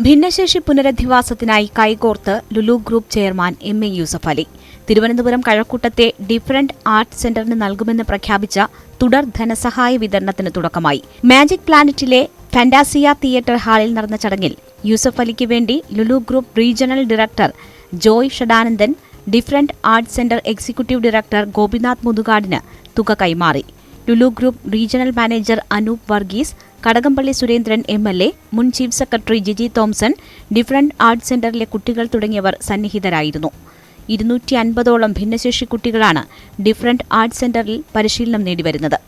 ഭിന്നശേഷി പുനരധിവാസത്തിനായി കൈകോർത്ത് ലുലു ഗ്രൂപ്പ് ചെയർമാൻ എം.എ. യൂസഫ് അലി. തിരുവനന്തപുരം കഴക്കൂട്ടത്തെ ഡിഫറന്റ് ആർട്ട് സെന്ററിന് നൽകുമെന്ന് പ്രഖ്യാപിച്ച തുടർ ധനസഹായ വിതരണത്തിന് തുടക്കമായി. മാജിക് പ്ലാനറ്റിലെ ഫാന്റാസിയ തിയേറ്റർ ഹാളിൽ നടന്ന ചടങ്ങിൽ യൂസഫ് അലിക്ക് വേണ്ടി Lulu group regional director Joy Shadanandan, different art centre executive director Gopinath മുതുകാടിന് തുക കൈമാറി. Lulu group regional manager Anoop Varghese, Kadakampally Surendran MLA, മുൻ chief secretary Jiji Thomson, different art സെന്ററിലെ കുട്ടികൾ തുടങ്ങിയവർ സന്നിഹിതരായിരുന്നു. 250ഓളം ഭിന്നശേഷി കുട്ടികളാണ് ഡിഫറന്റ് ആർട്ട് സെന്ററിൽ പരിശീലനം നേടിവരുന്നത്.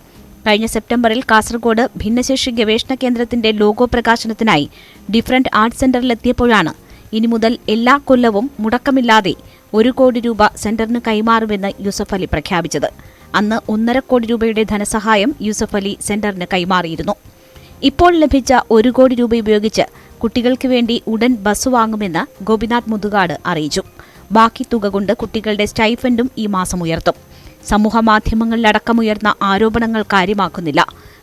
കഴിഞ്ഞ സെപ്റ്റംബറിൽ കാസർഗോഡ് ഭിന്നശേഷി ഗവേഷണ കേന്ദ്രത്തിന്റെ ലോഗോ പ്രകാശനത്തിനായി ഡിഫറന്റ് ആർട്ട് സെന്ററിലെത്തിയപ്പോഴാണ് ഇനി മുതൽ എല്ലാ കൊല്ലവും മുടക്കമില്ലാതെ 1 കോടി രൂപ സെന്ററിന് കൈമാറുമെന്ന് യൂസഫ് അലി പ്രഖ്യാപിച്ചത്. അന്ന് 1.5 കോടി രൂപയുടെ ധനസഹായം യൂസഫ് അലി സെന്ററിന് കൈമാറിയിരുന്നു. ഇപ്പോൾ ലഭിച്ച 1 കോടി രൂപ ഉപയോഗിച്ച് കുട്ടികൾക്ക് വേണ്ടി ഉടൻ ബസ് വാങ്ങുമെന്ന് ഗോപിനാഥ് മുതുകാട് അറിയിച്ചു. ബാക്കി തുക കൊണ്ട് കുട്ടികളുടെ സ്റ്റൈഫൻഡും ഈ മാസം ഉയർത്തും. സമൂഹമാധ്യമങ്ങളിലടക്കമുയർന്ന ആരോപണങ്ങൾ കാര്യമാക്കുന്നില്ല.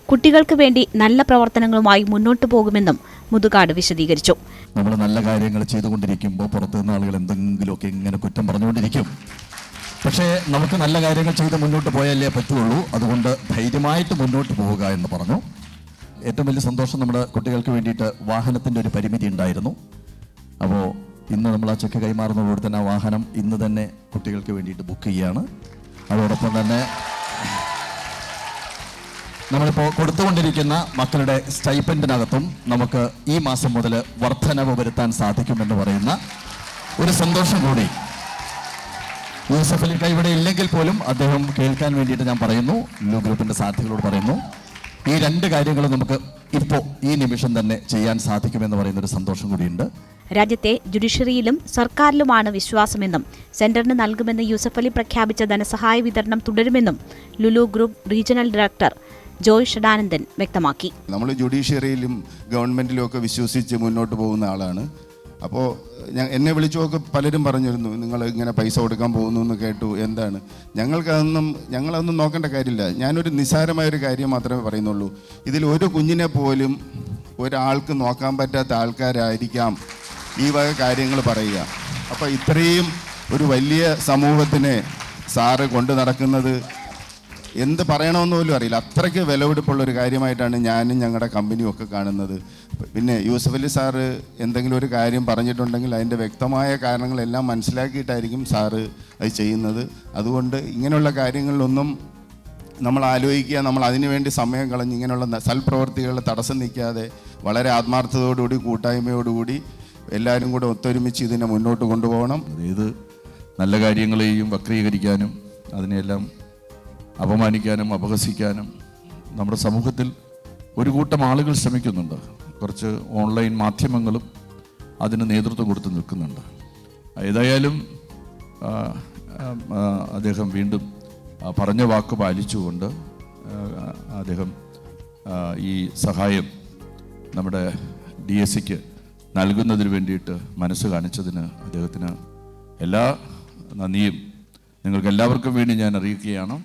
കുട്ടികൾക്ക് വേണ്ടി നല്ല പ്രവർത്തനങ്ങളുമായി മുന്നോട്ടു പോകുമെന്നും മുതുകാട് വിശദീകരിച്ചു. നമ്മൾ നല്ല കാര്യങ്ങൾ ചെയ്തുകൊണ്ടിരിക്കുമ്പോൾ പുറത്തുനിന്ന് ആളുകൾ എന്തെങ്കിലുമൊക്കെ ഇങ്ങനെ കുറ്റം പറഞ്ഞുകൊണ്ടിരിക്കും. പക്ഷേ നമുക്ക് നല്ല കാര്യങ്ങൾ ചെയ്ത് മുന്നോട്ട് പോയാലേ പറ്റുള്ളൂ. അതുകൊണ്ട് ധൈര്യമായിട്ട് മുന്നോട്ട് പോവുക എന്ന് പറഞ്ഞു. ഏറ്റവും വലിയ സന്തോഷം, നമ്മുടെ കുട്ടികൾക്ക് വേണ്ടിയിട്ട് വാഹനത്തിൻ്റെ ഒരു പരിമിതി ഉണ്ടായിരുന്നു. അപ്പോൾ ഇന്ന് നമ്മൾ ആ ചെക്ക് കൈമാറുന്നതോടെ തന്നെ ആ വാഹനം ഇന്ന് തന്നെ കുട്ടികൾക്ക് വേണ്ടിയിട്ട് ബുക്ക് ചെയ്യുകയാണ്. അതോടൊപ്പം തന്നെ നമ്മളിപ്പോൾ കൊടുത്തുകൊണ്ടിരിക്കുന്ന മക്കളുടെ സ്റ്റൈപ്പൻഡിനകത്തും നമുക്ക് ഈ മാസം മുതൽ വർധനവ് വരുത്താൻ സാധിക്കുമെന്ന് പറയുന്ന ഒരു സന്തോഷം കൂടി യൂസഫ് അലി ഇവിടെ ഇല്ലെങ്കിൽ പോലും അദ്ദേഹം കേൾക്കാൻ വേണ്ടിയിട്ട് ഞാൻ പറയുന്നു, ലുലു ഗ്രൂപ്പിൻ്റെ സാരഥികളോട് പറയുന്നു, ഈ 2 കാര്യങ്ങൾ നമുക്ക് ഇപ്പോൾ ഈ നിമിഷം തന്നെ ചെയ്യാൻ സാധിക്കുമെന്ന് പറയുന്ന ഒരു സന്തോഷം കൂടിയുണ്ട്. രാജ്യത്തെ ജുഡീഷ്യറിയിലും സർക്കാരിലുമാണ് വിശ്വാസമെന്നും സെന്ററിന് നൽകുമെന്ന് യൂസഫ് അലി പ്രഖ്യാപിച്ച ധനസഹായ വിതരണം തുടരുമെന്നും Lulu group regional director Joy Shadanandan വ്യക്തമാക്കി. നമ്മൾ ജുഡീഷ്യറിയിലും ഗവൺമെന്റിലും ഒക്കെ വിശ്വസിച്ച് മുന്നോട്ട് പോകുന്ന ആളാണ്. അപ്പോൾ എന്നെ വിളിച്ചൊക്കെ പലരും പറഞ്ഞിരുന്നു, നിങ്ങൾ ഇങ്ങനെ പൈസ കൊടുക്കാൻ പോകുന്നു എന്ന് കേട്ടു, എന്താണ്? ഞങ്ങളതൊന്നും നോക്കേണ്ട കാര്യമില്ല. ഞാനൊരു നിസ്സാരമായൊരു കാര്യം മാത്രമേ പറയുന്നുള്ളൂ. ഇതിൽ ഒരു കുഞ്ഞിനെ പോലും ഒരാൾക്ക് നോക്കാൻ പറ്റാത്ത ആൾക്കാരായിരിക്കാം ഈ വക കാര്യങ്ങൾ പറയുക. അപ്പോൾ ഇത്രയും ഒരു വലിയ സമൂഹത്തിനെ സാറ് കൊണ്ടു നടക്കുന്നത് എന്ത് പറയണമെന്ന് പോലും അറിയില്ല. അത്രയ്ക്ക് വിലപിടിപ്പുള്ളൊരു കാര്യമായിട്ടാണ് ഞാനും ഞങ്ങളുടെ കമ്പനിയും ഒക്കെ കാണുന്നത്. പിന്നെ യൂസഫ് അലി സാറ് എന്തെങ്കിലും ഒരു കാര്യം പറഞ്ഞിട്ടുണ്ടെങ്കിൽ അതിൻ്റെ വ്യക്തമായ കാരണങ്ങളെല്ലാം മനസ്സിലാക്കിയിട്ടായിരിക്കും സാറ് അത് ചെയ്യുന്നത്. അതുകൊണ്ട് ഇങ്ങനെയുള്ള കാര്യങ്ങളിലൊന്നും നമ്മൾ ആലോചിക്കുക, നമ്മൾ അതിനുവേണ്ടി സമയം കളഞ്ഞ് ഇങ്ങനെയുള്ള സൽപ്രവർത്തികളെ തടസ്സം നിൽക്കാതെ വളരെ ആത്മാർത്ഥതയോടുകൂടി കൂട്ടായ്മയോടുകൂടി എല്ലാവരും കൂടെ ഒത്തൊരുമിച്ച് ഇതിനെ മുന്നോട്ട് കൊണ്ടുപോകണം. അതായത് നല്ല കാര്യങ്ങളെയും വക്രീകരിക്കാനും അതിനെല്ലാം അപമാനിക്കാനും അപഹസിക്കാനും നമ്മുടെ സമൂഹത്തിൽ ഒരു കൂട്ടം ആളുകൾ ശ്രമിക്കുന്നുണ്ട്. കുറച്ച് ഓൺലൈൻ മാധ്യമങ്ങളും അതിന് നേതൃത്വം കൊടുത്ത് നിൽക്കുന്നുണ്ട്. ഏതായാലും അദ്ദേഹം വീണ്ടും പറഞ്ഞ വാക്ക് പാലിച്ചുകൊണ്ട് അദ്ദേഹം ഈ സഹായം നമ്മുടെ DSCക്ക് നൽകുന്നതിന് വേണ്ടിയിട്ട് മനസ്സ് കാണിച്ചതിന് അദ്ദേഹത്തിന് എല്ലാ നന്ദിയും നിങ്ങൾക്ക് എല്ലാവർക്കും വേണ്ടി ഞാൻ അറിയിക്കുകയാണ്.